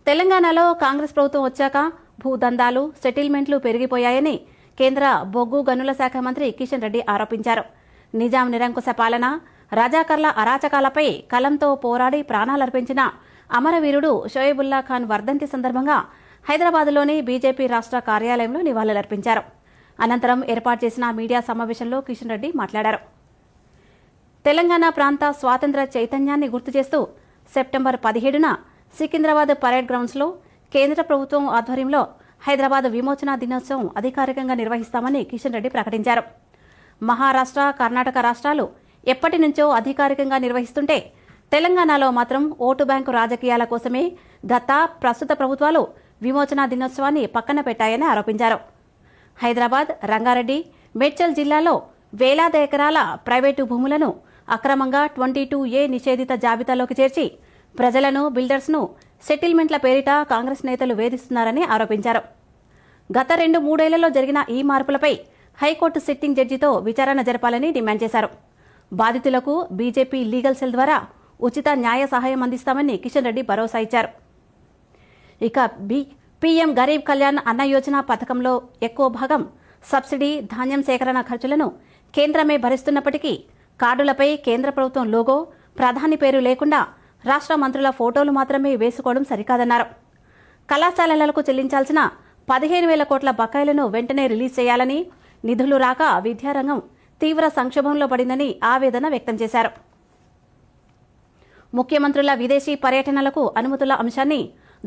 తెలంగాణలో కాంగ్రెస్ ప్రభుత్వం వచ్చాక భూదందాలు, సెటిల్మెంట్లు పెరిగిపోయాయని కేంద్ర బొగ్గు గనుల శాఖ మంత్రి కిషన్ రెడ్డి ఆరోపించారు. నిజాం నిరంకుశ పాలన, రజాకర్ల అరాచకాలపై కలంతో పోరాడి ప్రాణాలర్పించిన అమరవీరుడు షోయబుల్లా ఖాన్ వర్ధంతి సందర్భంగా హైదరాబాద్లోని బీజేపీ రాష్ట్ర కార్యాలయంలో నివాళులర్పించారు. అనంతరం ఏర్పాటు చేసిన మీడియా సమావేశంలో కిషన్ రెడ్డి మాట్లాడారు. తెలంగాణ ప్రాంత స్వాతంత్ర్య చైతన్యాన్ని గుర్తు చేస్తూ సెప్టెంబర్ 17న సికింద్రాబాద్ పరేడ్ గ్రౌండ్స్లో కేంద్ర ప్రభుత్వం ఆధ్వర్యంలో హైదరాబాద్ విమోచన దినోత్సవం అధికారికంగా నిర్వహిస్తామని కిషన్ రెడ్డి ప్రకటించారు. మహారాష్ట్ర, కర్ణాటక రాష్ట్రాలు ఎప్పటి నుంచో అధికారికంగా నిర్వహిస్తుంటే తెలంగాణలో మాత్రం ఓటు బ్యాంకు రాజకీయాల కోసమే ప్రస్తుత ప్రభుత్వాలు విమోచన దినోత్సవాన్ని పక్కన పెట్టాయని ఆరోపించారు. హైదరాబాద్, రంగారెడ్డి, మేడ్చల్ జిల్లాలో వేలాది ఎకరాల ప్రైవేటు భూములను అక్రమంగా 22A నిషేధిత జాబితాలోకి చేర్చి ప్రజలను, బిల్డర్స్ను సెటిల్మెంట్ల పేరిట కాంగ్రెస్ నేతలు వేధిస్తున్నారని ఆరోపించారు. గత 2-3 ఏళ్లలో జరిగిన ఈ మార్పులపై హైకోర్టు సిట్టింగ్ జడ్జితో విచారణ జరపాలని డిమాండ్ చేశారు. బాధితులకు బీజేపీ లీగల్ సెల్ ద్వారా ఉచిత న్యాయ సహాయం అందిస్తామని కిషన్ రెడ్డి భరోసా ఇచ్చారు. ఇక పీఎం గరీబ్ కళ్యాణ్ అన్న యోజన పథకంలో ఎక్కువ భాగం సబ్సిడీ, ధాన్యం సేకరణ ఖర్చులను కేంద్రమే భరిస్తున్నప్పటికీ కార్డులపై కేంద్ర ప్రభుత్వం లోగో, ప్రధాని పేరు లేకుండా రాష్ట్ర మంత్రుల ఫోటోలు మాత్రమే వేసుకోవడం సరికాదన్నారు. కళాశాలలకు చెల్లించాల్సిన 15,000 కోట్ల బకాయిలను వెంటనే రిలీజ్ చేయాలని, నిధులు రాక విద్యారంగం తీవ్ర సంక్షోభంలో పడిందని ఆవేదన వ్యక్తం చేశారు. ముఖ్యమంత్రుల విదేశీ పర్యటనలకు అనుమతుల అంశాన్ని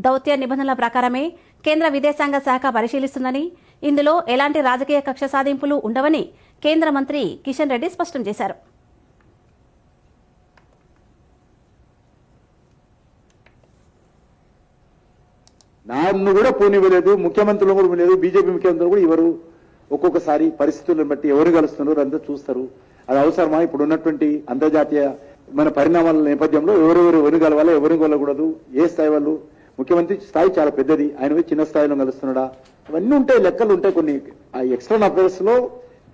దౌత్య నిబంధనల ప్రకారమే కేంద్ర విదేశాంగ శాఖ పరిశీలిస్తుందని, ఇందులో ఎలాంటి రాజకీయ కక్ష సాధింపులు ఉండవని కేంద్ర మంత్రి కిషన్ రెడ్డి స్పష్టం చేశారు. నన్ను కూడా పోనివ్వలేదు, ముఖ్యమంత్రులు కూడా లేదు, బీజేపీ ముఖ్యమంత్రులు కూడా ఎవరు ఒక్కొక్కసారి పరిస్థితులను బట్టి ఎవరు కలుస్తున్నారు అంతా చూస్తారు. అది అవసరమా? ఇప్పుడు ఉన్నటువంటి అంతర్జాతీయ మన పరిణామాల నేపథ్యంలో ఎవరు కలవాలా, ఎవరు కలగకూడదు, ఏ స్థాయి వాళ్ళు, ముఖ్యమంత్రి స్థాయి చాలా పెద్దది, ఆయన చిన్న స్థాయిలో కలుస్తున్నాడా, ఇవన్నీ ఉంటాయి, లెక్కలు ఉంటాయి. కొన్ని ఎక్స్టర్నల్ అఫైర్స్ లో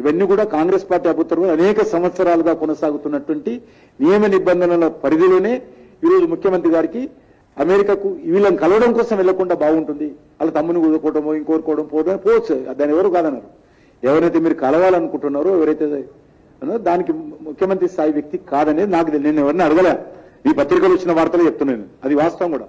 ఇవన్నీ కూడా కాంగ్రెస్ పార్టీ అభ్యర్థులు అనేక సంవత్సరాలుగా కొనసాగుతున్నటువంటి నియమ నిబంధనల పరిధిలోనే ఈరోజు ముఖ్యమంత్రి గారికి అమెరికాకు వీళ్ళని కలవడం కోసం వెళ్లకుండా బాగుంటుంది, వాళ్ళ తమ్ముని కుదుకోవడమో ఇంకోరుకోవడం పోవచ్చు, దాన్ని ఎవరు కాదన్నారు. ఎవరైతే మీరు కలవాలనుకుంటున్నారో, ఎవరైతే దానికి ముఖ్యమంత్రి స్థాయి వ్యక్తి కాదనేది నాకు నేను ఎవరిని అడగలే. ఈ పత్రికలు వచ్చిన వార్తలు చెప్తున్నాను, అది వాస్తవం కూడా.